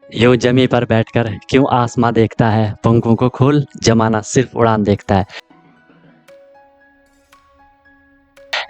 यूं जमी पर बैठकर क्यों आसमां देखता है, पंखों को खोल जमाना सिर्फ उड़ान देखता है।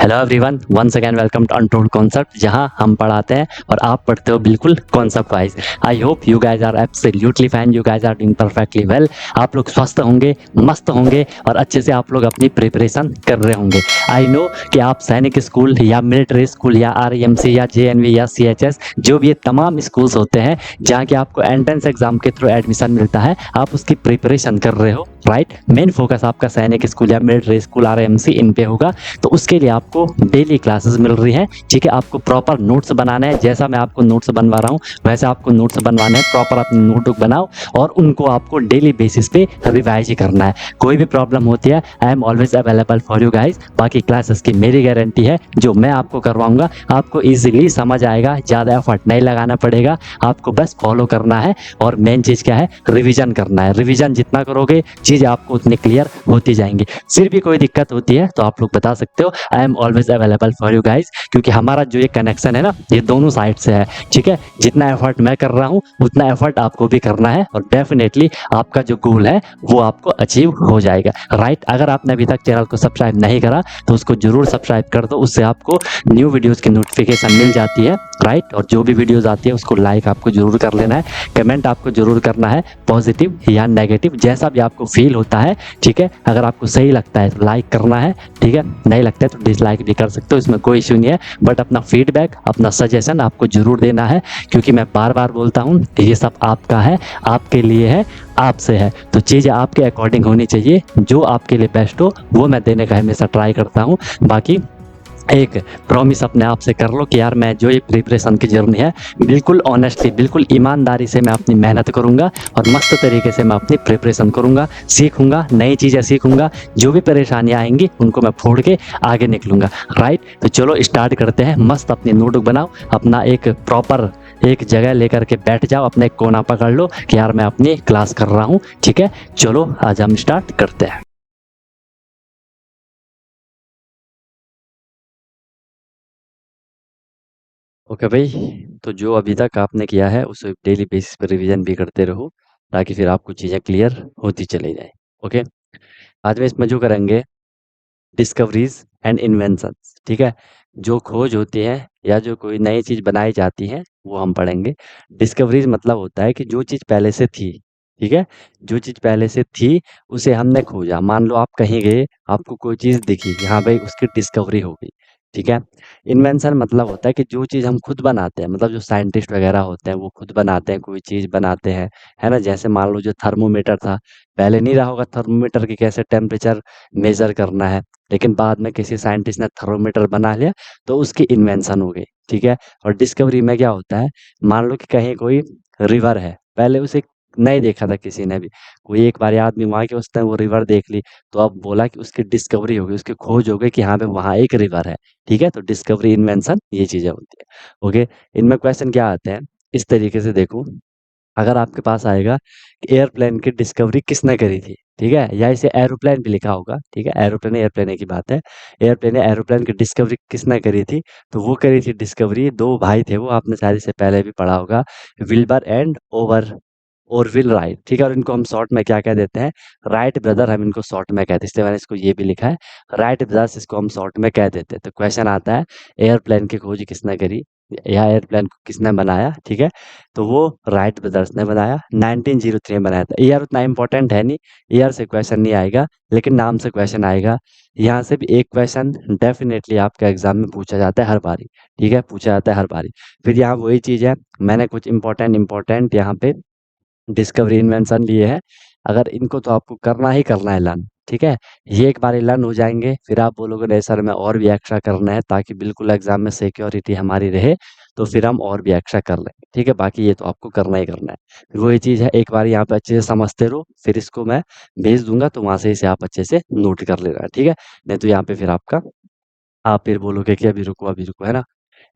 Hello everyone, once again welcome to untold concept, जहां हम पढ़ाते हैं और आप पढ़ते हो बिल्कुल concept wise. I hope you guys are absolutely fine, you guys are doing perfectly well. आप लोग स्वस्थ होंगे, मस्त होंगे और अच्छे से आप लोग अपनी प्रिपरेशन कर रहे होंगे। आई नो कि आप सैनिक स्कूल या मिलिट्री स्कूल या आरईएमसी या जेएनवी या सीएचएस, जो भी ये तमाम स्कूल्स होते हैं जहाँ के आपको एंट्रेंस एग्जाम के थ्रू एडमिशन मिलता है, आप उसकी प्रिपरेशन कर रहे हो, राइट। मेन फोकस आपका सैनिक स्कूल या मिलिट्री स्कूल आरईएमसी इन पे होगा। तो उसके लिए आपको डेली क्लासेस मिल रही हैं, ठीक है। आपको प्रॉपर नोट्स बनाना है, जैसा मैं आपको नोट्स बनवा रहा हूँ वैसे आपको नोट्स बनवाने हैं। प्रॉपर अपनी नोटबुक बनाओ और उनको आपको डेली बेसिस पे रिवाइज ही करना है। कोई भी प्रॉब्लम होती है, I am always available for you guys. बाकी क्लासेस की मेरी गारंटी है, जो मैं आपको करवाऊंगा आपको ईजिली समझ आएगा, ज़्यादा एफर्ट नहीं लगाना पड़ेगा, आपको बस फॉलो करना है। और मेन चीज़ क्या है, रिविजन करना है। रिविजन जितना करोगे चीज़ आपको उतनी क्लियर होती जाएंगी। फिर भी कोई दिक्कत होती है तो आप लोग बता सकते हो, I am always available for you guys. क्योंकि हमारा जो ये कनेक्शन है ना, ये दोनों साइड से है, ठीक है। जितना एफर्ट मैं कर रहा हूँ उतना एफर्ट आपको भी करना है और डेफिनेटली आपका जो गोल है वो आपको अचीव हो जाएगा, राइट। अगर आपने अभी तक चैनल को सब्सक्राइब नहीं करा तो उसको जरूर सब्सक्राइब कर दो, उससे आपको न्यू वीडियोस की नोटिफिकेशन मिल जाती है, राइट। और जो भी वीडियोस आती है उसको लाइक आपको जरूर कर लेना है, कमेंट आपको जरूर करना है, पॉजिटिव या नेगेटिव जैसा भी आपको फील होता है, ठीक है। अगर आपको सही लगता है तो लाइक करना है, ठीक है। नहीं लगता है तो डिसलाइक भी कर सकते हो, इसमें कोई इश्यू नहीं है। बट अपना फीडबैक, अपना सजेशन आपको जरूर देना है, क्योंकि मैं बार बार बोलता हूँ ये सब आपका है, आपके लिए है, आपसे है। तो चीज़ें आपके अकॉर्डिंग होनी चाहिए, जो आपके लिए बेस्ट हो वो मैं देने का हमेशा ट्राई करता हूँ। बाकी एक प्रॉमिस अपने आप से कर लो कि यार मैं जो ये प्रिपरेशन की जर्नी है बिल्कुल ऑनेस्टली, बिल्कुल ईमानदारी से मैं अपनी मेहनत करूंगा और मस्त तरीके से मैं अपनी प्रिपरेशन करूंगा, सीखूंगा, नई चीज़ें सीखूंगा। जो भी परेशानियां आएंगी उनको मैं फोड़ के आगे निकलूंगा, राइट। तो चलो स्टार्ट करते हैं। मस्त अपनी नोटबुक बनाओ, अपना एक प्रॉपर एक जगह लेकर के बैठ जाओ, अपने एक कोना पकड़ लो कि यार मैं अपनी क्लास कर रहा हूँ, ठीक है। चलो आज हम स्टार्ट करते हैं। ओके भाई, तो जो अभी तक आपने किया है उसे डेली बेसिस पर रिवीजन भी करते रहो, ताकि फिर आपको चीज़ें क्लियर होती चली जाए। ओके, आज में इसमें जो करेंगे डिस्कवरीज एंड इन्वेंशंस, ठीक है। जो खोज होती है या जो कोई नई चीज़ बनाई जाती है वो हम पढ़ेंगे। डिस्कवरीज मतलब होता है कि जो चीज़ पहले से थी, ठीक है, जो चीज़ पहले से थी उसे हमने खोजा। मान लो आप कहीं गए, आपको कोई चीज़ दिखी, हाँ भाई उसकी डिस्कवरी हो गई, ठीक है। इन्वेंशन मतलब होता है कि जो चीज़ हम खुद बनाते हैं, मतलब जो साइंटिस्ट वगैरह होते हैं वो खुद बनाते हैं, कोई चीज़ बनाते हैं, है ना। जैसे मान लो जो थर्मोमीटर था, पहले नहीं रहा होगा थर्मोमीटर की कैसे टेम्परेचर मेजर करना है, लेकिन बाद में किसी साइंटिस्ट ने थर्मोमीटर बना लिया तो उसकी इन्वेंशन हो गई, ठीक है। और डिस्कवरी में क्या होता है, मान लो कि कहीं कोई रिवर है, पहले उसे नहीं देखा था किसी ने भी, कोई एक बार आदमी वहाँ के उसने वो रिवर देख ली, तो अब बोला कि उसकी डिस्कवरी हो गई, उसकी खोज हो गई कि हाँ पे वहाँ एक रिवर है, ठीक है। तो डिस्कवरी, इन्वेंशन ये चीज़ें होती है। ओके, इनमें क्वेश्चन क्या आते हैं इस तरीके से देखो। अगर आपके पास आएगा कि एयरप्लेन की डिस्कवरी किसने करी थी, ठीक है, या इसे एरोप्लेन भी लिखा होगा, ठीक है। एरोप्लेन एयरप्लेन की बात है, एयरप्लेन या एरोप्लेन की डिस्कवरी किसने करी थी, तो वो करी थी डिस्कवरी, दो भाई थे वो, आपने शायद इससे पहले भी पढ़ा होगा, Wilbur and over Oroville right, ठीक है। और इनको हम शॉर्ट में क्या कह देते हैं, राइट ब्रदर, हम इनको शॉर्ट में कहते हैं, इसलिए मैंने इसको ये भी लिखा है राइट ब्रदर्स, इसको हम शॉर्ट में कह देते हैं। तो क्वेश्चन आता है एयरप्लेन की खोज किसने करी या एयरप्लेन को किसने बनाया, ठीक है। तो वो राइट ब्रदर्स ने बनाया, 1903 में बनाया था। ईयर उतना इंपॉर्टेंट है नहीं, ईयर से क्वेश्चन नहीं आएगा, लेकिन नाम से क्वेश्चन आएगा। यहाँ से भी एक क्वेश्चन डेफिनेटली आपका एग्जाम में पूछा जाता है हर बारी, ठीक है, पूछा जाता है हर बारी। फिर यहाँ वही चीज़ है, मैंने कुछ इंपॉर्टेंट यहाँ पे डिस्कवरी इन्वेंशन लिए हैं। अगर इनको तो आपको करना ही करना है लर्न, ठीक है। ये एक बार लर्न हो जाएंगे फिर आप बोलोगे नहीं सर मैं और भी एक्स्ट्रा करना है, ताकि बिल्कुल एग्जाम में सिक्योरिटी हमारी रहे, तो फिर हम और भी एक्स्ट्रा कर लेंगे, ठीक है। बाकी ये तो आपको करना ही करना है। वही चीज़ है, एक बार यहाँ पे अच्छे से समझते रहो, फिर इसको मैं भेज दूंगा तो वहां से इसे आप अच्छे से नोट कर लेना, ठीक है। नहीं तो यहाँ पे फिर आपका, आप फिर बोलोगे कि अभी रुको, है ना।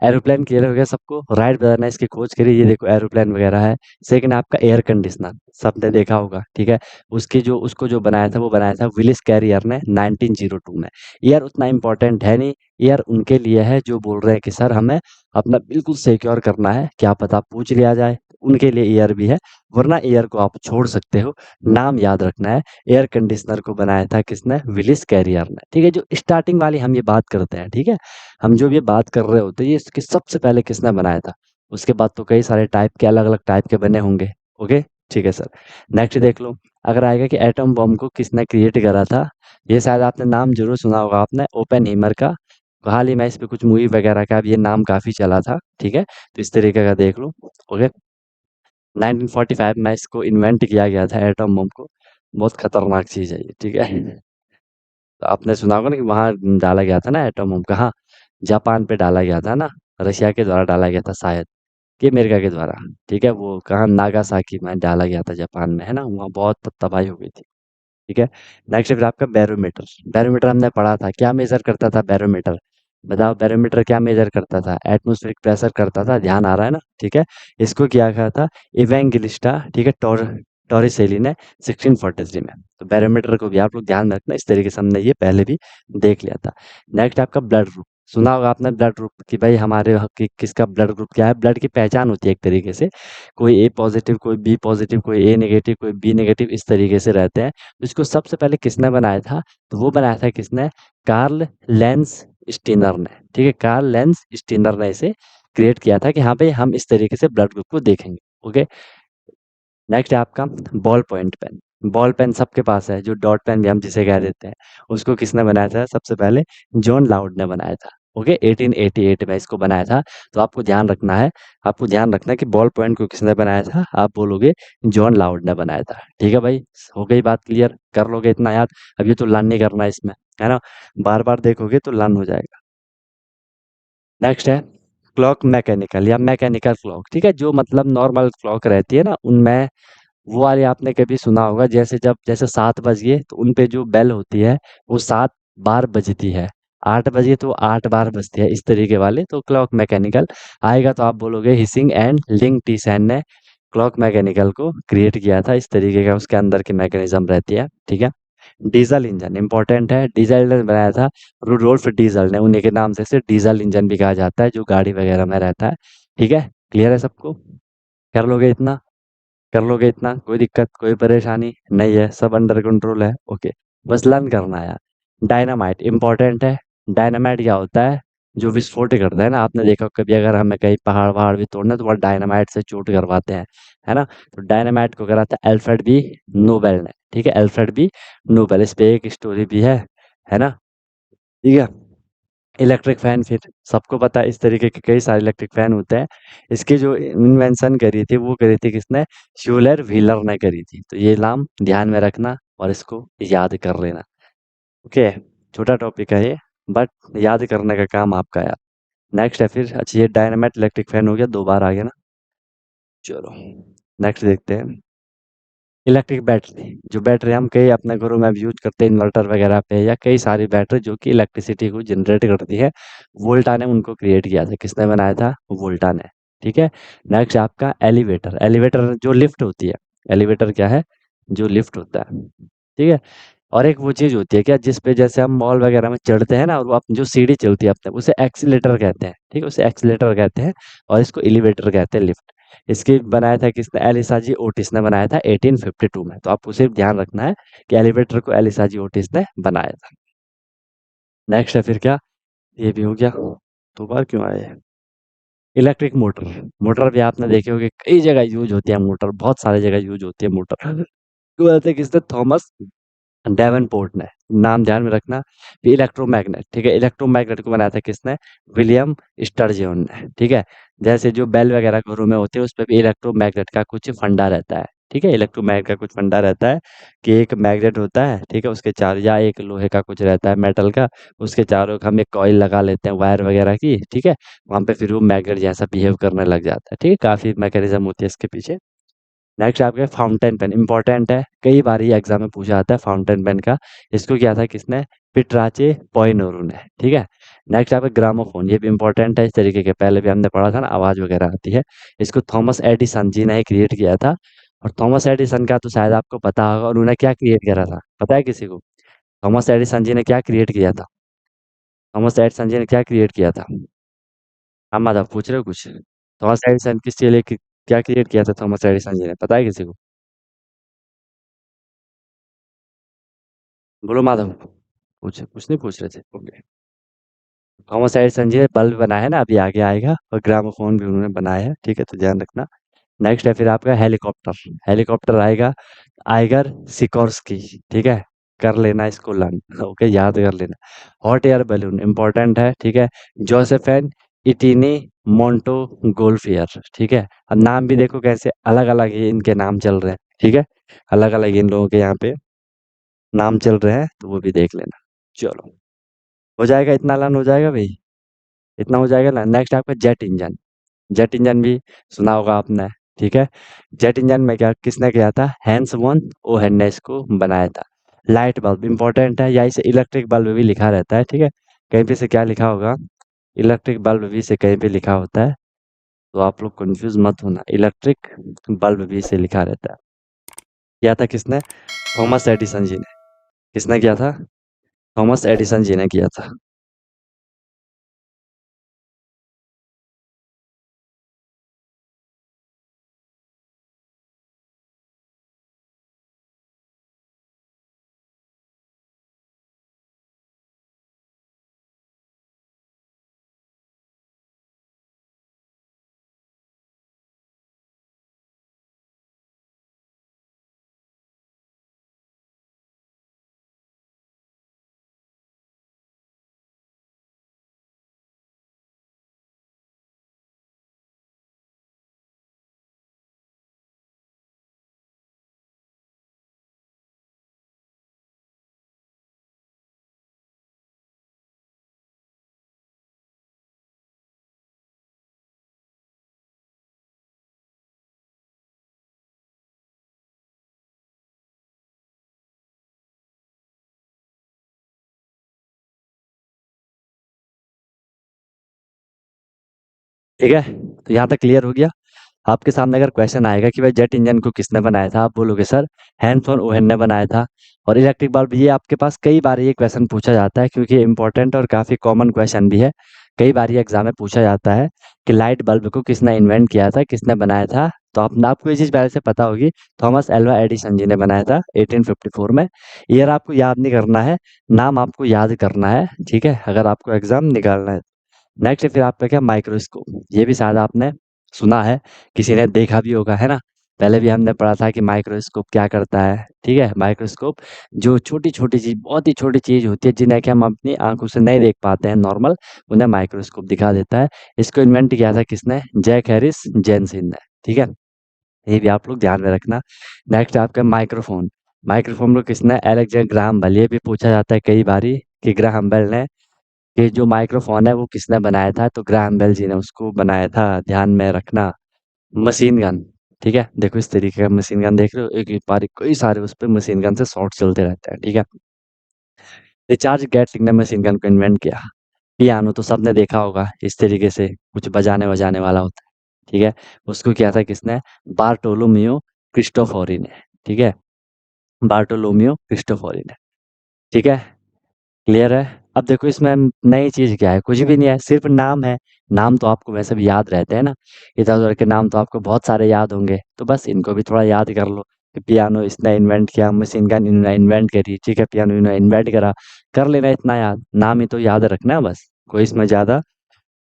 एरोप्लेन क्लियर हो गया सबको, राइट ब्रदर ने इसकी खोज करी, ये देखो एरोप्लेन वगैरह है। सेकंड आपका एयर कंडीशनर, सबने देखा होगा, ठीक है। उसकी जो उसको जो बनाया था वो बनाया था विलिस कैरियर ने 1902 में। ईयर उतना इंपॉर्टेंट है नहीं, ईयर उनके लिए है जो बोल रहे हैं कि सर हमें अपना बिल्कुल सिक्योर करना है, क्या पता पूछ लिया जाए, उनके लिए एयर भी है, वरना एयर को आप छोड़ सकते हो। नाम याद रखना है, एयर कंडीशनर को बनाया था किसने? विलिस कैरियर ने, ठीक है? जो स्टार्टिंग वाली हम ये बात करते हैं, ठीक है? हम जो भी बात कर रहे होते हैं, ये इसके सबसे पहले किसने बनाया था? उसके बाद तो कई सारे टाइप के अलग-अलग टाइप के बने होंगे, ओके? ठीक है सर। नेक्स्ट देख लो, अगर आएगा कि एटम बम को किसने क्रिएट करा था? ये शायद आपने नाम ज़रूर सुना होगा आपने, ओपेनहीमर का। हाल ही में इस पे कुछ मूवी वगैरह का भी ये नाम काफ़ी चला था, ठीक है? तो इस तरीके का देख लो, ओके? 1945 में इसको इन्वेंट किया गया था एटम बम को। बहुत खतरनाक चीज़ है ये, ठीक है? तो आपने सुना होगा ना कि वहाँ डाला गया था ना एटम बम, कहाँ? जापान पे डाला गया था ना, रशिया के द्वारा डाला गया था शायद, कि अमेरिका के द्वारा, ठीक है? वो कहाँ नागासाकी में डाला गया था जापान में, है ना? वहाँ बहुत तबाही हो गई थी। ठीक है। नेक्स्ट फिर आपका बैरोमीटर। बैरोमीटर हमने पढ़ा था, क्या मेजर करता था बैरोमीटर? बताओ बैरोमीटर क्या मेजर करता था? एटमॉस्फेरिक प्रेशर करता था, ध्यान आ रहा है ना? ठीक है। इसको क्या कहा था? इवेंगेलिस्टा, ठीक है, टॉरिसेली ने 1643 में। तो बैरोमीटर को भी आप लोग ध्यान में रखना, इस तरीके से हमने ये पहले भी देख लिया था। नेक्स्ट आपका ब्लड ग्रुप। सुना होगा आपने ब्लड ग्रुप कि भाई हमारे किसका ब्लड ग्रुप क्या है? ब्लड की पहचान होती है एक तरीके से, कोई ए पॉजिटिव, कोई बी पॉजिटिव, कोई ए नेगेटिव, कोई बी नेगेटिव, इस तरीके से रहते हैं। इसको सबसे पहले किसने बनाया था? तो वो बनाया था किसने? कार्ल लेंस स्टीनर ने, ठीक है? कार्ल लेंस स्टीनर ने इसे क्रिएट किया था कि हाँ भाई हम इस तरीके से ब्लड ग्रुप को देखेंगे, ओके? नेक्स्ट है आपका ball point pen. Ball pen सबके पास है, जो डॉट पेन भी हम जिसे कह देते हैं। उसको किसने बनाया था? सबसे पहले जॉन लाउड ने बनाया था, ओके? 1888 में इसको बनाया था। तो आपको ध्यान रखना है, आपको ध्यान रखना है कि बॉल पॉइंट को किसने बनाया था? आप बोलोगे जॉन लाउड ने बनाया था, ठीक है भाई? हो गई बात क्लियर? कर लोगे इतना याद? अब ये तो लर्न नहीं करना है इसमें, है ना? बार बार देखोगे तो लर्न हो जाएगा। नेक्स्ट है क्लॉक मैकेनिकल या मैकेनिकल क्लॉक, ठीक है? जो मतलब नॉर्मल क्लॉक रहती है ना, उनमें वो वाली आपने कभी सुना होगा, जैसे 7 बज गए तो उन पे जो बेल होती है वो 7 बार बजती है, 8 बजे तो 8 बार बजती है, इस तरीके वाले। तो क्लॉक मैकेनिकल आएगा तो आप बोलोगे हिसिंग एंड लिंग टीसन ने क्लॉक मैकेनिकल को क्रिएट किया था, इस तरीके का उसके अंदर की मैकेनिज्म रहती है, ठीक है? डीजल इंजन इंपॉर्टेंट है, डीजल इंजन बनाया था रुडोल्फ डीजल ने, उन्हीं के नाम से इसे डीजल इंजन भी कहा जाता है, जो गाड़ी वगैरह में रहता है, ठीक है? क्लियर है सबको? कर लोगे इतना? कर लोगे इतना? कोई दिक्कत, कोई परेशानी नहीं है? सब अंडर कंट्रोल है? ओके, बस लर्न करना है यार। डायनामाइट इंपॉर्टेंट है। डायनामाइट क्या होता है? जो विस्फोट करता है ना, आपने देखा हो कभी अगर हमें कहीं पहाड़ वहाड़ भी तोड़ना है तो वह डायनामाइट से चोट करवाते हैं, है ना? तो डायनामाइट को करा था अल्फ्रेड बी नोबेल ने, ठीक है? अल्फ्रेड बी नोबेल, इस पे एक स्टोरी भी है ना? ठीक है। इलेक्ट्रिक फैन फिर सबको पता है, इस तरीके के कई सारे इलेक्ट्रिक फैन होते हैं। इसकी जो इन्वेंशन करी थी वो करी थी किसने? श्यूलर व्हीलर ने करी थी। तो ये नाम ध्यान में रखना और इसको याद कर लेना, ओके? छोटा टॉपिक है ये, बट याद करने का काम आपका यार। नेक्स्ट है फिर, अच्छा ये डायनामाइट इलेक्ट्रिक फैन हो गया, 2 बार आ गया ना? चलो नेक्स्ट देखते हैं। इलेक्ट्रिक बैटरी, जो बैटरी हम कई अपने घरों में भी यूज करते हैं इन्वर्टर वगैरह पे, या कई सारी बैटरी जो कि इलेक्ट्रिसिटी को जनरेट करती है, वोल्टा ने उनको क्रिएट किया था। किसने बनाया था? वोल्टा ने, ठीक है? नेक्स्ट आपका एलिवेटर। एलिवेटर जो लिफ्ट होती है, एलिवेटर क्या है? जो लिफ्ट होता है, ठीक है? और एक वो चीज होती है क्या, जिस पे जैसे हम मॉल वगैरह में चढ़ते हैं ना, और वो जो सीढ़ी चलती है अपने, उसे एक्सीलेटर कहते हैं, ठीक है? उसे एक्सीलेटर कहते हैं, और इसको एलिवेटर कहते हैं, लिफ्ट। इसकी बनाया था किसने? एलिसा जी ओटिस ने बनाया था 1852 में। तो आपको सिर्फ ध्यान रखना है कि एलिवेटर को एलिसा जी ओटिस ने बनाया था। नेक्स्ट है फिर क्या? ये भी हो गया, 2 बार क्यों आए? Electric motor. मोटर भी आपने देखे होंगे, कई जगह यूज होती है मोटर, बहुत सारी जगह यूज होती है मोटर। तो कहते हैं किसने? थॉमस डेवनपोर्ट ने। नाम ध्यान में रखना। फिर इलेक्ट्रोमैग्नेट, ठीक है? इलेक्ट्रोमैग्नेट को बनाया था किसने? विलियम स्टर्जियन ने, ठीक है? जैसे जो बेल वगैरह घरों में होते हैं उस पे भी इलेक्ट्रोमैग्नेट का कुछ फंडा रहता है, ठीक है? इलेक्ट्रोमैग्नेट का कुछ फंडा रहता है कि एक मैग्नेट होता है, ठीक है? उसके चारों, या एक लोहे का कुछ रहता है मेटल का, उसके चारों हम एक कॉइल लगा लेते हैं वायर वगैरह की, ठीक है? वहां पे फिर वो मैग्नेट जैसा बिहेव करने लग जाता है, ठीक है? काफी मैकेनिज्म होती है इसके पीछे। नेक्स्ट आपके फाउंटेन पेन इंपॉर्टेंट है, कई बार ये एग्जाम में पूछा जाता है फाउंटेन पेन का। इसको किया था किसने? पिट्राचे पोइनोरू ने, ठीक है? नेक्स्ट आपका ग्रामोफोन, ये भी इंपॉर्टेंट है, इस तरीके के पहले भी हमने पढ़ा था ना, आवाज वगैरह आती है। इसको थॉमस एडिसन जी ने ही क्रिएट किया था। और थॉमस एडिसन का तो शायद आपको पता होगा, और उन्होंने क्या क्रिएट करा था, पता है किसी को? थॉमस एडिसन जी ने क्या क्रिएट किया था? थॉमस एडिसन जी ने क्या क्रिएट किया था? हम माधव पूछ रहे हो कुछ? थॉमस एडिसन किसके लिए क्या क्रिएट किया था थॉमस एडिसन जी ने, पता है किसी को? बोलो माधव। पूछ कुछ नहीं पूछ रहे थे, ओके। थॉमस एडिसन जी ने बल्ब बनाया है ना, अभी आगे आएगा, और ग्रामोफोन भी उन्होंने बनाया है, ठीक है, तो ध्यान रखना। नेक्स्ट है फिर आपका हेलीकॉप्टर। हेलीकॉप्टर आएगा आइगर सिकोर्स्की, ठीक है, कर लेना इसको लर्न, ओके, याद कर लेना। हॉट एयर बैलून इंपॉर्टेंट है, ठीक है, जोसेफेन इटिनी मोंटो गोल्फियर, ठीक है। अब नाम भी देखो कैसे अलग अलग ही इनके नाम चल रहे हैं, ठीक है, अलग अलग इन लोगों के यहाँ पे नाम चल रहे हैं, तो वो भी देख लेना। चलो, हो जाएगा इतना लर्न हो जाएगा भाई, इतना हो जाएगा ना। नेक्स्ट आपका जेट इंजन। जेट इंजन भी सुना होगा आपने, ठीक है। जेट इंजन में क्या किसने किया था? हैंस वॉन ओहेन ने इसको बनाया था। लाइट बल्ब इंपॉर्टेंट है, या इसे इलेक्ट्रिक बल्ब भी लिखा रहता है, ठीक है। कहीं पे से क्या लिखा होगा? इलेक्ट्रिक बल्ब भी से कहीं पे लिखा होता है, तो आप लोग कंफ्यूज मत होना, इलेक्ट्रिक बल्ब भी से लिखा रहता है। किया था किसने? थॉमस एडिसन जी ने। किसने किया था? थॉमस एडिसन जी ने किया था। ठीक है, तो यहाँ तक क्लियर हो गया। आपके सामने अगर क्वेश्चन आएगा कि भाई जेट इंजन को किसने बनाया था, आप बोलोगे सर हैंस वन ओहेन ने बनाया था। और इलेक्ट्रिक बल्ब, ये आपके पास कई बार ये क्वेश्चन पूछा जाता है, क्योंकि इम्पोर्टेंट और काफ़ी कॉमन क्वेश्चन भी है। कई बार ये एग्जाम में पूछा जाता है कि लाइट बल्ब को किसने इन्वेंट किया था, किसने बनाया था। तो आप आपको ये चीज़ पहले से पता होगी, थॉमस एल्वा एडिसन जी ने बनाया था 1854 में। ईयर आपको याद नहीं करना है, नाम आपको याद करना है, ठीक है, अगर आपको एग्जाम निकालना है। नेक्स्ट फिर आपका क्या? माइक्रोस्कोप। ये भी शायद आपने सुना है, किसी ने देखा भी होगा, है ना। पहले भी हमने पढ़ा था कि माइक्रोस्कोप क्या करता है, ठीक है। माइक्रोस्कोप जो छोटी छोटी चीज, बहुत ही छोटी चीज होती है, जिन्हें कि हम अपनी आंखों से नहीं देख पाते हैं नॉर्मल, उन्हें माइक्रोस्कोप दिखा देता है। इसको इन्वेंट किया था किसने? जैक हैरिस जेनसिन ने, ठीक है। ये भी आप लोग ध्यान में रखना। नेक्स्ट आपका माइक्रोफोन। माइक्रोफोन को किसने? Alexander Graham Bell. ये भी पूछा जाता है कई बारी कि ग्राहम बेल ने, कि जो माइक्रोफोन है वो किसने बनाया था, तो ग्राहम बेल जी ने उसको बनाया था, ध्यान में रखना। मशीन गन, ठीक है, देखो इस तरीके का मशीन गन देख रहे हो, एक एक बार कई सारे उस पे मशीन गन से शॉट चलते रहते हैं, ठीक है। रिचार्ज गैटलिंग ने मशीन गन को इन्वेंट किया। पियानो तो सबने देखा होगा, इस तरीके से कुछ बजाने बजाने वाला होता है, ठीक है। उसको किया था किसने? बार्टोलोमियो क्रिस्टोफोरी ने, ठीक है, बार्टोलोमियो क्रिस्टोफोरी ने, ठीक है। क्लियर है? अब देखो इसमें नई चीज़ क्या है? कुछ भी नहीं है, सिर्फ़ नाम है। नाम तो आपको वैसे भी याद रहते हैं ना, इधर-उधर के नाम तो आपको बहुत सारे याद होंगे, तो बस इनको भी थोड़ा याद कर लो कि पियानो इसने इन्वेंट किया, मशीन गन इन्होंने इन्वेंट करी, ठीक है, पियानो इन्होंने इन्वेंट करा। कर लेना इतना याद, नाम ही तो याद रखना है बस। कोई इसमें ज़्यादा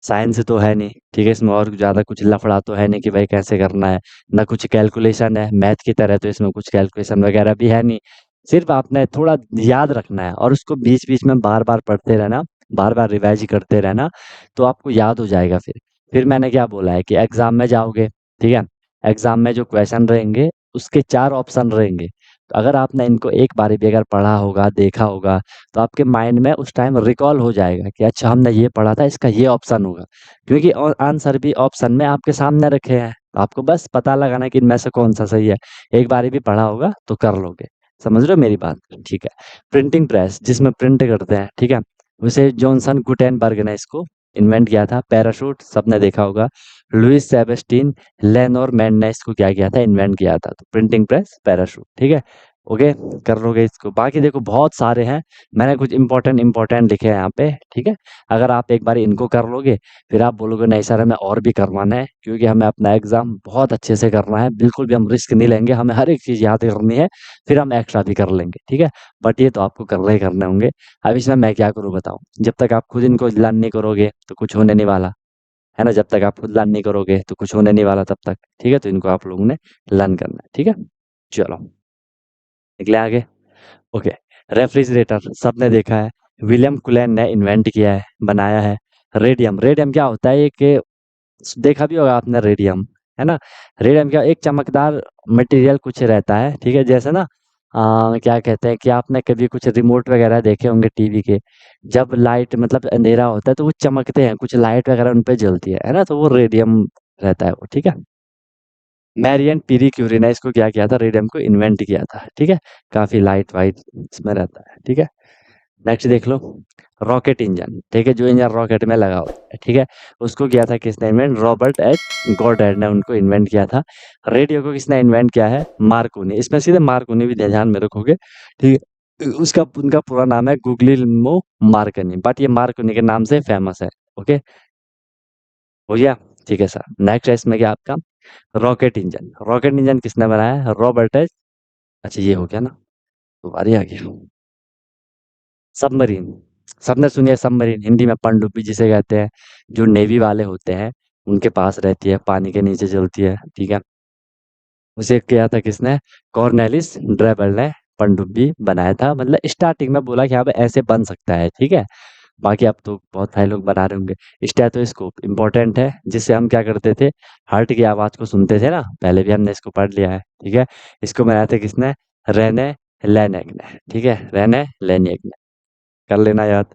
साइंस तो है नहीं, ठीक है, इसमें और ज़्यादा कुछ लफड़ा तो है नहीं कि भाई कैसे करना है, ना कुछ कैलकुलेशन है, मैथ की तरह तो इसमें कुछ कैलकुलेशन वगैरह भी है नहीं। सिर्फ़ आपने थोड़ा याद रखना है, और उसको बीच-बीच में बार-बार पढ़ते रहना, बार-बार रिवाइज़ करते रहना, तो आपको याद हो जाएगा फिर। फिर मैंने क्या बोला है कि एग्ज़ाम में जाओगे, ठीक है, एग्ज़ाम में जो क्वेश्चन रहेंगे, उसके 4 ऑप्शन रहेंगे। तो अगर आपने इनको एक बारी भी अगर पढ़ा होगा, देखा होगा, तो आपके माइंड में उस टाइम रिकॉल हो जाएगा कि अच्छा हमने ये पढ़ा था, इसका ये ऑप्शन होगा। क्योंकि आंसर भी ऑप्शन में आपके सामने रखे हैं, आपको बस पता लगाना है कि इनमें से कौन सा सही है। एक बारी भी पढ़ा होगा तो कर लोगे। समझ रहे हो मेरी बात? ठीक है। प्रिंटिंग प्रेस जिसमें प्रिंट करते हैं, ठीक है, उसे जॉनसन गुटेनबर्ग ने इसको इन्वेंट किया था। पैराशूट सबने देखा होगा, लुइस सेबेस्टिन लेनोर मैन ने इसको क्या किया था? इन्वेंट किया था। तो प्रिंटिंग प्रेस, पैराशूट, ठीक है। ओके, कर लोगे इसको। बाकी देखो बहुत सारे हैं, मैंने कुछ इंपॉर्टेंट इंपॉर्टेंट लिखे हैं यहाँ पे, ठीक है। अगर आप एक बार इनको कर लोगे, फिर आप बोलोगे नहीं सर हमें और भी करवाना है, क्योंकि हमें अपना एग्जाम बहुत अच्छे से करना है, बिल्कुल भी हम रिस्क नहीं लेंगे, हमें हर एक चीज़ याद करनी है, फिर हम एक्स्ट्रा भी कर लेंगे, ठीक है। बट ये तो आपको करने ही करने होंगे। अब इसमें मैं क्या करूँ बताओ, जब तक आप खुद इनको लर्न नहीं करोगे तो कुछ होने नहीं वाला, है ना। जब तक आप खुद लर्न नहीं करोगे तो कुछ होने नहीं वाला तब तक, ठीक है। तो इनको आप लोगों ने लर्न करना है, ठीक है। चलो निकले आगे। ओके, रेफ्रिजरेटर सबने देखा है, विलियम कुलैन ने इन्वेंट किया है, बनाया है। रेडियम, रेडियम क्या होता है, एक देखा भी होगा आपने रेडियम, है ना। रेडियम क्या, एक चमकदार मटेरियल कुछ रहता है, ठीक है। जैसे ना क्या कहते हैं कि आपने कभी कुछ रिमोट वगैरह देखे होंगे टीवी के, जब लाइट मतलब अंधेरा होता है तो वो चमकते हैं, कुछ लाइट वगैरह उन पे जलती है ना, तो वो रेडियम रहता है वो, ठीक है। मैरियन पीरी क्यूरी ने इसको क्या किया था, रेडियम को इन्वेंट किया था, ठीक है। काफी लाइट वाइट इसमें रहता है, ठीक है। नेक्स्ट देख लो, रॉकेट इंजन, ठीक है, जो इंजन रॉकेट में लगा होता है, ठीक है। उसको किया था किसने इन्वेंट, रॉबर्ट एच गॉडर्ड ने उनको इन्वेंट किया था। रेडियो को किसने इन्वेंट किया है, मार्कोनी, इसमें सीधे मार्कोनी भी ध्यान में रखोगे, ठीक है। उसका उनका पूरा नाम है गुग्लियल्मो मार्कनी, बट ये मार्कोनी के नाम से फेमस है, ओके। हो गया, ठीक है सर। नेक्स्ट है इसमें क्या आपका, रॉकेट इंजन, रॉकेट इंजन किसने बनाया है, रॉबर्ट एच, अच्छा ये हो गया ना, तो बारी आ गया। सबमरीन, सबने सुनी है सबमरीन, हिंदी में पनडुब्बी जिसे कहते हैं, जो नेवी वाले होते हैं उनके पास रहती है, पानी के नीचे चलती है, ठीक है। उसे किया था किसने, कॉर्नेलिस ड्रेबल ने पनडुब्बी बनाया था, मतलब स्टार्टिंग में बोला कि हाँ भाई ऐसे बन सकता है, ठीक है। बाकी अब तो बहुत सारे लोग बना रहे होंगे। स्टेथोस्कोप इंपॉर्टेंट है, जिससे हम क्या करते थे, हार्ट की आवाज को सुनते थे ना, पहले भी हमने इसको पढ़ लिया है, ठीक है। इसको बनाया था किसने, रेने लेनेक ने, ठीक है, रेने लेनेक ने, कर लेना याद।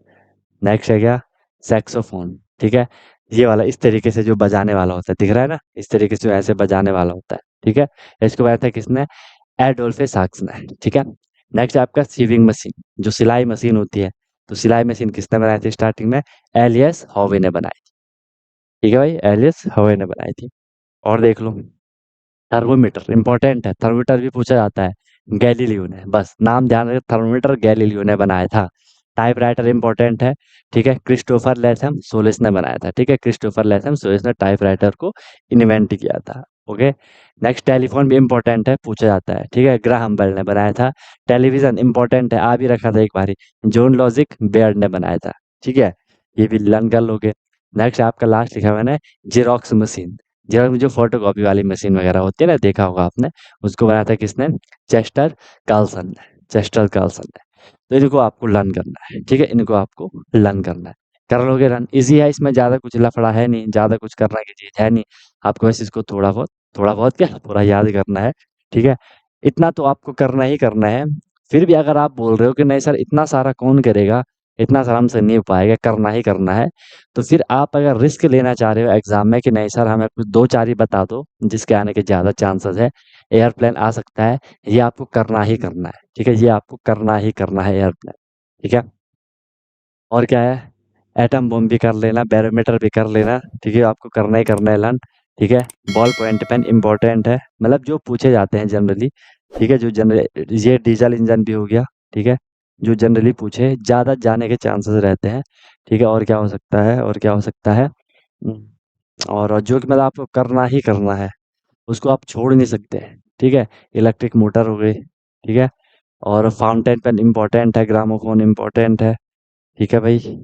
नेक्स्ट है क्या, सैक्सोफोन, ठीक है। ये वाला इस तरीके से जो बजाने वाला होता है, दिख रहा है ना, इस तरीके से जो ऐसे बजाने वाला होता है, ठीक है। इसको बनाया था किसने, एडोल्फे साक्स ने, ठीक है। नेक्स्ट है आपका सीविंग मशीन, जो सिलाई मशीन होती है, तो सिलाई मशीन किसने बनाई थी स्टार्टिंग में, एलियस हॉवे ने बनाई थी, ठीक है भाई, एलियस हॉवे ने बनाई थी। और देख लो, थर्मोमीटर इंपॉर्टेंट है, थर्मोमीटर भी पूछा जाता है, गैलीलियो ने, बस नाम ध्यान रखे, थर्मोमीटर गैलीलियो ने बनाया था। टाइपराइटर इंपॉर्टेंट है, ठीक है, क्रिस्टोफर लेथम सोलिस ने बनाया था, ठीक है, क्रिस्टोफर लेथम सोलिस ने टाइपराइटर को इन्वेंट किया था, ओके। नेक्स्ट टेलीफोन भी इंपॉर्टेंट है, पूछा जाता है, ठीक है, ग्राहम बेल ने बनाया था। टेलीविजन इंपॉर्टेंट है, आ भी रखा था एक बारी, जॉन लॉजिक बेयर्ड ने बनाया था, ठीक है। ये भी लर्न कर लोगे। नेक्स्ट आपका लास्ट लिखा हुआ है मैंने, जेरोक्स मशीन, जेरोक्स जो फोटो कॉपी वाली मशीन वगैरह होती है ना, देखा होगा आपने, उसको बनाया था किसने, चेस्टर कार्लसन ने, चेस्टर कार्लसन ने। तो इनको आपको लर्न करना है, ठीक है, इनको आपको लर्न करना है। कर लोगे रन, इजी है, इसमें ज़्यादा कुछ लफड़ा है नहीं, ज़्यादा कुछ करने की चीज़ है नहीं। आपको बस इसको थोड़ा बहुत क्या पूरा याद करना है, ठीक है। इतना तो आपको करना ही करना है। फिर भी अगर आप बोल रहे हो कि नहीं सर इतना सारा कौन करेगा, इतना सारा हमसे नहीं हो पाएगा, करना ही करना है, तो फिर आप अगर रिस्क लेना चाह रहे हो एग्जाम में कि नहीं सर हमें कुछ दो चार ही बता दो जिसके आने के ज़्यादा चांसेस है, एयरप्लेन आ सकता है, ये आपको करना ही करना है, ठीक है, ये आपको करना ही करना है एयरप्लेन, ठीक है। और क्या है, एटम बम भी कर लेना, बैरोमीटर भी कर लेना, ठीक है, आपको करना ही करना है लन, ठीक है। बॉल पॉइंट पेन इंपॉर्टेंट है, मतलब जो पूछे जाते हैं जनरली, ठीक है, जो जनरल, ये डीजल इंजन भी हो गया, ठीक है, जो जनरली पूछे ज़्यादा जाने के चांसेस रहते हैं, ठीक है। और क्या हो सकता है, और क्या हो सकता है, और जो कि मतलब आपको करना ही करना है, उसको आप छोड़ नहीं सकते, ठीक है। इलेक्ट्रिक मोटर हो गई, ठीक है, और फाउंटेन पेन इंपॉर्टेंट है, ग्रामोफोन इंपॉर्टेंट है, ठीक है भाई।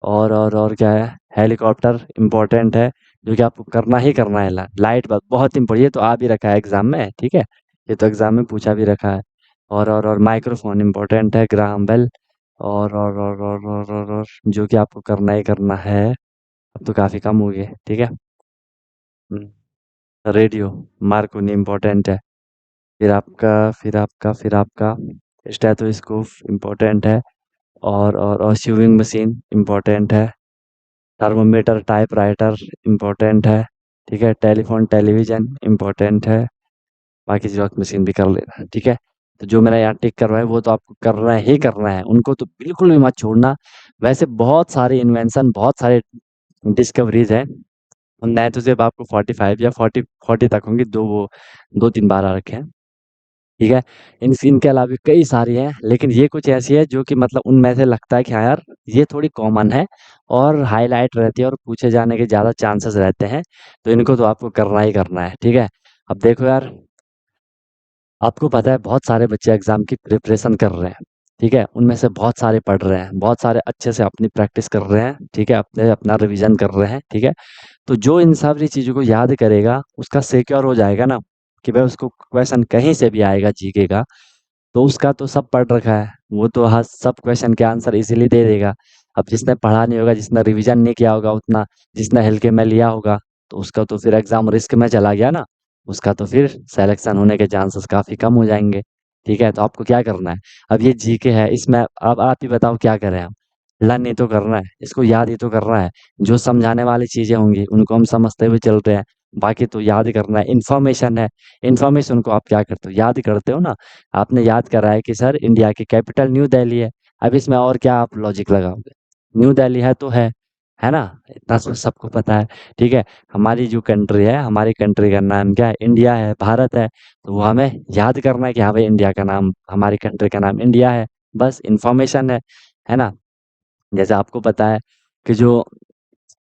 और क्या है, हेलीकॉप्टर इम्पोर्टेंट है, जो कि आपको करना ही करना है। लाइट बल्ब बहुत इम्पोर्टेंट, ये तो आ भी रखा है एग्जाम में, ठीक है, ये तो एग्जाम में पूछा भी रखा है। और माइक्रोफोन इम्पोर्टेंट है, ग्राहम बेल, और जो कि आपको करना ही करना है। अब तो काफ़ी कम हो गए, ठीक है। रेडियो, मार्कोनी इम्पोर्टेंट है। फिर आपका स्टेथोस्कोप इम्पोर्टेंट है, और स्यूइंग मशीन इम्पोर्टेंट है। थर्मोमीटर, टाइपराइटर इम्पोर्टेंट है, ठीक है, टेलीफोन टेलीविजन इम्पोर्टेंट है। बाकी जेरॉक्स मशीन भी कर लेना, ठीक है। तो जो मैंने यहाँ टिक करवाया वो तो आपको करना ही करना है, उनको तो बिल्कुल भी मत छोड़ना। वैसे बहुत सारे इन्वेंशन, बहुत सारे डिस्कवरीज हैं, मैं तो सिर्फ आपको 45 या 40 तक होंगी, दो तीन बार आ रखे हैं। ठीक है? इनके अलावा भी कई सारी हैं, लेकिन ये कुछ ऐसी है जो कि मतलब उनमें से लगता है कि हाँ यार, ये थोड़ी कॉमन है और हाइलाइट रहती है और पूछे जाने के ज़्यादा चांसेस रहते हैं, तो इनको तो आपको करना ही करना है, ठीक है? अब देखो यार, आपको पता है बहुत सारे बच्चे एग्ज़ाम की प्रिपरेशन कर रहे हैं, ठीक है? उनमें से बहुत सारे पढ़ रहे हैं, बहुत सारे अच्छे से अपनी प्रैक्टिस कर रहे हैं, ठीक है? अपना रिवीजन कर रहे हैं, ठीक है? तो जो इन सारी चीज़ों को याद करेगा, उसका सिक्योर हो जाएगा ना कि भाई उसको क्वेश्चन कहीं से भी आएगा जीके का, तो उसका तो सब पढ़ रखा है, वो तो हाँ सब क्वेश्चन के आंसर इजीली दे देगा। अब जिसने पढ़ा नहीं होगा, जिसने रिवीजन नहीं किया होगा उतना, जिसने हल्के में लिया होगा, तो उसका तो फिर एग्ज़ाम रिस्क में चला गया ना, उसका तो फिर सिलेक्शन होने के चांसेस काफ़ी कम हो जाएँगे, ठीक है? तो आपको क्या करना है, अब ये जीके है, इसमें अब आप ही बताओ क्या करें हम? लर्न ही तो करना है, इसको याद ही तो करना है, जो समझाने वाली चीज़ें होंगी, उनको हम समझते हुए चल रहे हैं, बाकी तो याद करना है, इन्फॉर्मेशन है, इन्फॉर्मेशन को आप क्या करते हो, याद करते हो ना? आपने याद करा है कि सर इंडिया की कैपिटल न्यू दिल्ली है। अब इसमें और क्या आप लॉजिक लगाओगे? न्यू दिल्ली है तो है ना? इतना तो सबको पता है, ठीक है? हमारी जो कंट्री है, हमारी कंट्री का नाम क्या है? इंडिया है, भारत है। तो वो हमें याद करना है कि हाँ भाई इंडिया का नाम, हमारी कंट्री का नाम इंडिया है। बस इन्फॉर्मेशन है ना? जैसे आपको पता है कि जो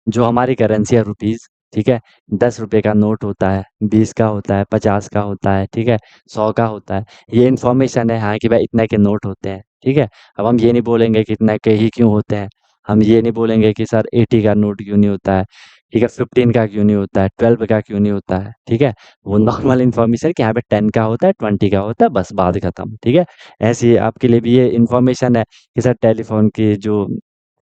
जो हमारी करेंसी है रुपीज़, ठीक है? ₹10 का नोट होता है, 20 का होता है, 50 का होता है, ठीक है? 100 का होता है। ये इन्फॉर्मेशन है हाँ, कि भाई इतने के नोट होते हैं, ठीक है? अब हम ये नहीं बोलेंगे कि इतने के ही क्यों होते हैं। हम ये नहीं बोलेंगे कि सर 80 का नोट क्यों नहीं होता है, ठीक है? 15 का क्यों नहीं होता है, 12 का क्यों नहीं होता है, ठीक है? वो नॉर्मल इन्फॉर्मेशन कि यहाँ पे 10 का होता है, 20 का होता है, बस बात खत्म, ठीक है? ऐसे ही आपके लिए भी ये इन्फॉर्मेशन है कि सर टेलीफ़ोन की जो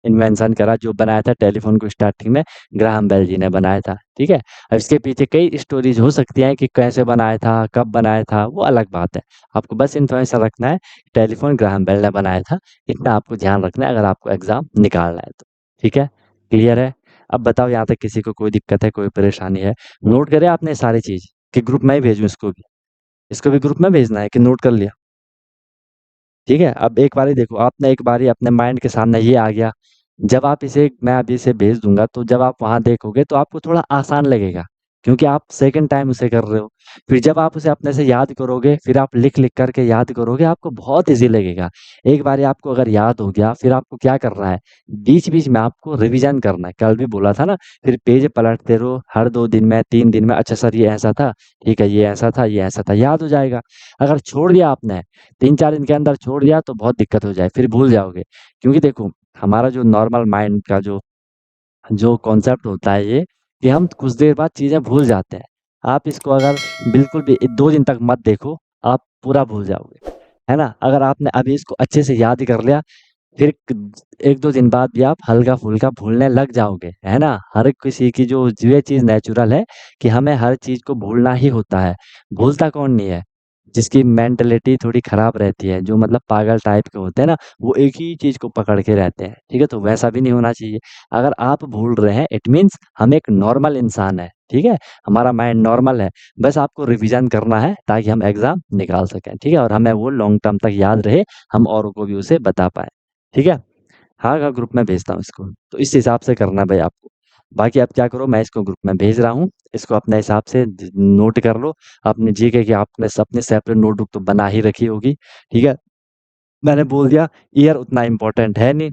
इन्वेंशन करा, जो बनाया था टेलीफ़ोन को स्टार्टिंग में ग्राहम बेल जी ने बनाया था, ठीक है? अब इसके पीछे कई स्टोरीज़ हो सकती हैं कि कैसे बनाया था, कब बनाया था, वो अलग बात है। आपको बस इन्फॉर्मेशन रखना है, टेलीफ़ोन ग्राहम बेल ने बनाया था, इतना आपको ध्यान रखना है अगर आपको एग्ज़ाम निकालना है तो, ठीक है? क्लियर है? अब बताओ यहाँ तक किसी को कोई दिक्कत है, कोई परेशानी है? नोट करे आपने सारी चीज़ कि ग्रुप में ही भेजूँ इसको भी? इसको भी ग्रुप में भेजना है कि नोट कर लिया? ठीक है? अब एक बारी देखो, आपने एक बारी अपने माइंड के सामने ये आ गया, जब आप इसे मैं अभी इसे भेज दूँगा, तो जब आप वहाँ देखोगे तो आपको थोड़ा आसान लगेगा, क्योंकि आप सेकंड टाइम उसे कर रहे हो। फिर जब आप उसे अपने से याद करोगे, फिर आप लिख-लिख कर के याद करोगे, आपको बहुत ईज़ी लगेगा। एक बारी आपको अगर याद हो गया, फिर आपको क्या करना है, बीच-बीच में आपको रिवीज़न करना है। कल भी बोला था ना, फिर पेज पलटते रहो, हर 2 दिन में, 3 दिन में, अच्छा सर ये ऐसा था, ठीक है, ये ऐसा था, ये ऐसा था, याद हो जाएगा। अगर छोड़ दिया आपने 3-4 दिन के अंदर छोड़ दिया तो बहुत दिक्कत हो जाए, फिर भूल जाओगे। क्योंकि देखो, हमारा जो नॉर्मल माइंड का जो जो कॉन्सेप्ट होता है ये, कि हम कुछ देर बाद चीज़ें भूल जाते हैं। आप इसको अगर बिल्कुल भी 2 दिन तक मत देखो, आप पूरा भूल जाओगे, है ना? अगर आपने अभी इसको अच्छे से याद ही कर लिया, फिर 1-2 दिन बाद भी आप हल्का-फुल्का भूलने लग जाओगे, है ना? हर किसी की जो ये चीज़ नेचुरल है कि हमें हर चीज़ को भूलना ही होता है। भूलता कौन नहीं है? जिसकी मेंटालिटी थोड़ी खराब रहती है, जो मतलब पागल टाइप के होते हैं ना, वो एक ही चीज़ को पकड़ के रहते हैं, ठीक है? तो वैसा भी नहीं होना चाहिए। अगर आप भूल रहे हैं, इट मीन्स हम एक नॉर्मल इंसान हैं, ठीक है? हमारा माइंड नॉर्मल है, बस आपको रिवीज़न करना है ताकि हम एग्ज़ाम निकाल सकें, ठीक है? और हमें वो लॉन्ग टर्म तक याद रहे, हम औरों को भी उसे बता पाएँ। ठीक है? हाँ, हाँ, ग्रुप में भेजता हूँ इसको। तो इस हिसाब से करना है भाई आपको। बाकी आप क्या करो, मैं इसको ग्रुप में भेज रहा हूँ, इसको अपने हिसाब से नोट कर लो। अपने जीके की आपने अपनी सेपरेट नोटबुक तो बना ही रखी होगी, ठीक है? मैंने बोल दिया, ईयर उतना इम्पोर्टेंट है नहीं।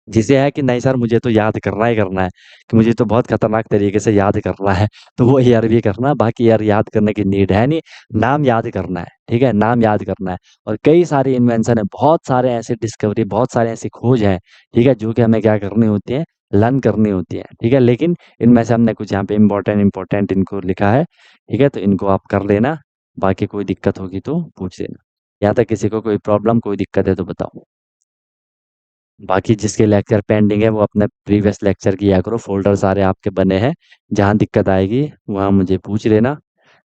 जिसे है कि नहीं सर मुझे तो याद करना ही करना है, कि मुझे तो बहुत खतरनाक तरीके से याद करना है, तो वो ईयर भी करना, बाकी ईयर याद करने की नीड है नहीं, नाम याद करना है, ठीक है? नाम याद करना है और कई सारी इन्वेंशन है, बहुत सारे ऐसे डिस्कवरी, बहुत सारे ऐसी खोज हैं, ठीक है? जो कि हमें क्या करनी होती है, लर्न करनी होती है, ठीक है? लेकिन इनमें से हमने कुछ यहाँ पे इम्पोर्टेंट इनको लिखा है, ठीक है? तो इनको आप कर लेना, बाकी कोई दिक्कत होगी तो पूछ लेना। यहाँ तक किसी को कोई प्रॉब्लम, कोई दिक्कत है तो बताओ? बाकी जिसके लेक्चर पेंडिंग है वो अपने प्रीवियस लेक्चर किया करो, फ़ोल्डर सारे आपके बने हैं। जहाँ दिक्कत आएगी वहाँ मुझे पूछ लेना।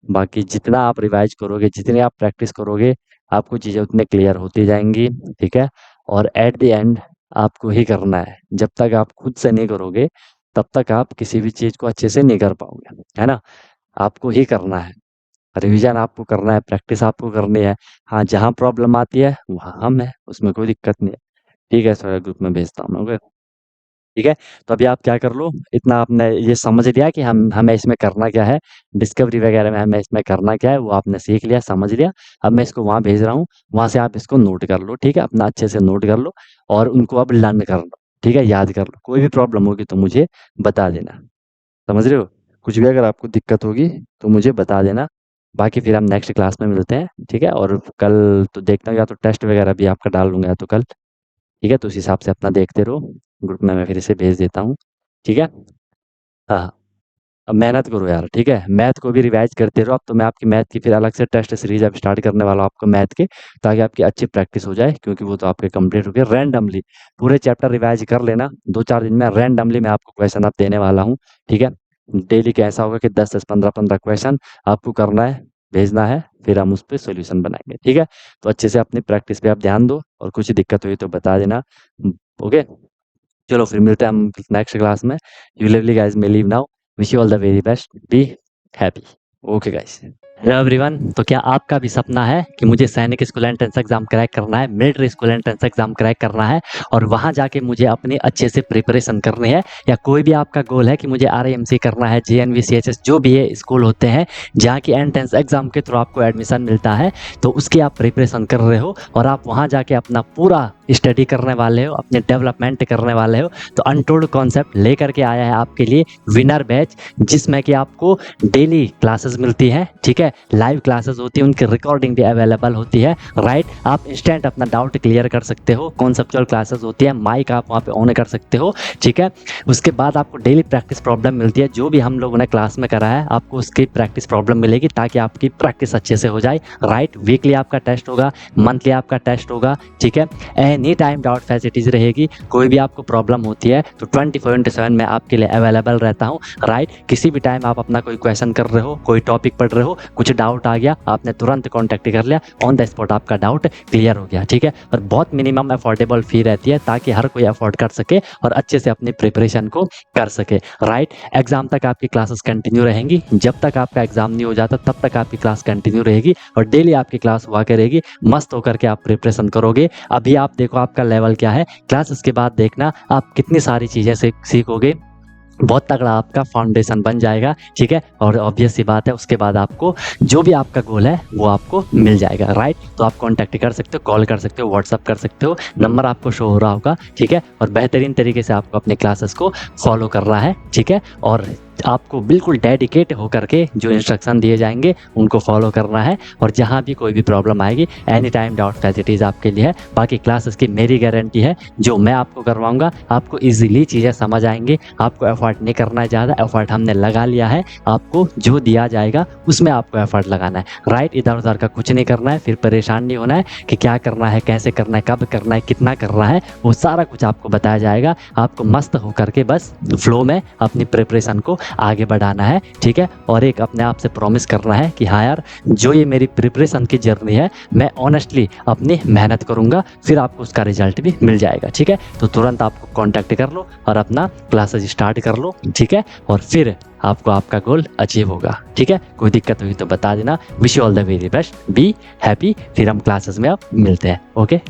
बाकी जितना आप रिवाइज़ करोगे, जितनी आप प्रैक्टिस करोगे, आपको चीज़ें उतनी क्लियर होती जाएँगी, ठीक है? और एट द एंड आपको ही करना है। जब तक आप खुद से नहीं करोगे, तब तक आप किसी भी चीज़ को अच्छे से नहीं कर पाओगे, है ना? आपको ही करना है। रिवीज़न आपको करना है, प्रैक्टिस आपको करनी है। हाँ, जहाँ प्रॉब्लम आती है, वहाँ हम हैं, उसमें कोई दिक्कत नहीं है। ठीक है सर, ग्रुप में भेजता हूँ मैं, ओके? ठीक है? तो अभी आप क्या कर लो, इतना आपने ये समझ लिया कि हमें इसमें करना क्या है, डिस्कवरी वगैरह में हमें इसमें करना क्या है, वो आपने सीख लिया, समझ लिया। अब मैं इसको वहाँ भेज रहा हूँ, वहाँ से आप इसको नोट कर लो, ठीक है? अपना अच्छे से नोट कर लो और उनको अब लर्न कर लो, ठीक है? याद कर लो। कोई भी प्रॉब्लम होगी तो मुझे बता देना, समझ रहे हो? कुछ भी अगर आपको दिक्कत होगी तो मुझे बता देना। बाकी फिर हम नेक्स्ट क्लास में मिलते हैं, ठीक है? और कल तो देखता हूँ, या तो टेस्ट वगैरह भी आपका डाल लूँगा या तो कल, ठीक है? तो उस हिसाब से अपना देखते रहो, ग्रुप में मैं फिर इसे भेज देता हूँ, ठीक है? हाँ, अब मेहनत करो यार, ठीक है? मैथ को भी रिवाइज़ करते रहो। अब तो मैं आपकी मैथ की फिर अलग से टेस्ट सीरीज़ अब स्टार्ट करने वाला हूँ आपको मैथ के, ताकि आपकी अच्छी प्रैक्टिस हो जाए, क्योंकि वो तो आपके कंप्लीट हो गए। रैंडमली पूरे चैप्टर रिवाइज़ कर लेना, 2-4 दिन में रैंडमली मैं आपको क्वेश्चन अब देने वाला हूँ, ठीक है? डेली का ऐसा होगा कि 10-10, 15-15 क्वेश्चन आपको करना है, भेजना है, फिर हम उस पे सॉल्यूशन बनाएँगे, ठीक है? तो अच्छे से अपनी प्रैक्टिस पे आप ध्यान दो और कुछ दिक्कत हुई तो बता देना। ओके? चलो फिर मिलते हैं हम नेक्स्ट क्लास में। You lovely guys, may leave now. Wish you all the very best. Be happy. Okay guys. Hello everyone. तो क्या आपका भी सपना है कि मुझे सैनिक स्कूल एंट्रेंस एग्जाम क्रैक करना है, military school entrance exam crack करना है और वहां जाके मुझे अपनी अच्छे से प्रिपरेशन करनी है, या कोई भी आपका गोल है कि मुझे आरएमसी करना है, जेएनवी, सीएचएस जो भी है स्कूल होते हैं जहाँ की एंट्रेंस एग्जाम के थ्रू आपको एडमिशन मिलता है, तो उसकी आप प्रिपरेशन कर रहे हो और आप वहाँ जाके अपना पूरा स्टडी करने वाले हो, अपने डेवलपमेंट करने वाले हो, तो अनटोल्ड कॉन्सेप्ट लेकर के आया है आपके लिए विनर बैच, जिसमें कि आपको डेली क्लासेस मिलती हैं, ठीक है? लाइव क्लासेस होती है, उनकी रिकॉर्डिंग भी अवेलेबल होती है, राइट? आप इंस्टेंट अपना डाउट क्लियर कर सकते हो, कॉन्सेप्चुअल क्लासेस होती है, माइक आप वहाँ पे ऑन कर सकते हो, ठीक है? उसके बाद आपको डेली प्रैक्टिस प्रॉब्लम मिलती है, जो भी हम लोगों ने क्लास में करा है आपको उसकी प्रैक्टिस प्रॉब्लम मिलेगी, ताकि आपकी प्रैक्टिस अच्छे से हो जाए, राइट? वीकली आपका टेस्ट होगा, मंथली आपका टेस्ट होगा, ठीक है? एनी टाइम डाउट फैसिलिटीज रहेगी। कोई भी आपको प्रॉब्लम होती है तो 24/7 मैं आपके लिए अवेलेबल रहता हूँ, राइट? किसी भी टाइम आप अपना कोई क्वेश्चन कर रहे हो, कोई टॉपिक पढ़ रहे हो, कुछ डाउट आ गया, आपने तुरंत कॉन्टैक्ट कर लिया, ऑन द स्पॉट आपका डाउट क्लियर हो गया, ठीक है? और बहुत मिनिमम अफोर्डेबल फी रहती है, ताकि हर कोई अफोर्ड कर सके और अच्छे से अपनी प्रिपरेशन को कर सके, राइट? एग्जाम तक आपकी क्लासेस कंटिन्यू रहेंगी, जब तक आपका एग्जाम नहीं हो जाता तब तक आपकी क्लास कंटिन्यू रहेगी और डेली आपकी क्लास हुआ करेगी। मस्त होकर के आप प्रिपरेशन करोगे। अभी आप देखो आपका लेवल क्या है, क्लासेस के बाद देखना आप कितनी सारी चीज़ें सीखोगे, बहुत तगड़ा आपका फाउंडेशन बन जाएगा, ठीक है? और ऑब्वियस सी बात है, उसके बाद आपको जो भी आपका गोल है वो आपको मिल जाएगा, राइट? तो आप कॉन्टैक्ट कर सकते हो, कॉल कर सकते हो, व्हाट्सअप कर सकते हो, नंबर आपको शो हो रहा होगा, ठीक है? और बेहतरीन तरीके से आपको अपने क्लासेस को फॉलो करना है, ठीक है? और आपको बिल्कुल डेडिकेट होकर के जो इंस्ट्रक्शन दिए जाएंगे उनको फॉलो करना है, और जहाँ भी कोई भी प्रॉब्लम आएगी एनी टाइम डाउट फैसिलिटीज़ आपके लिए है। बाकी क्लासेस की मेरी गारंटी है, जो मैं आपको करवाऊंगा आपको इजीली चीज़ें समझ आएंगी, आपको एफर्ट नहीं करना है ज़्यादा, एफर्ट हमने लगा लिया है, आपको जो दिया जाएगा उसमें आपको एफर्ट लगाना है, राइट? इधर उधर का कुछ नहीं करना है, फिर परेशान नहीं होना है कि क्या करना है, कैसे करना है, कब करना है, कितना करना है, वो सारा कुछ आपको बताया जाएगा। आपको मस्त होकर के बस फ्लो में अपनी प्रिपरेशन को आगे बढ़ाना है, ठीक है? और एक अपने आप से प्रॉमिस करना है कि हाँ यार, जो ये मेरी प्रिपरेशन की जर्नी है मैं ऑनेस्टली अपनी मेहनत करूँगा, फिर आपको उसका रिजल्ट भी मिल जाएगा, ठीक है? तो तुरंत आपको कॉन्टैक्ट कर लो और अपना क्लासेस स्टार्ट कर लो, ठीक है? और फिर आपको आपका गोल अचीव होगा, ठीक है? कोई दिक्कत हुई तो बता देना। Wish you all the very best, be happy. फिर हम क्लासेस में अब मिलते हैं, ओके?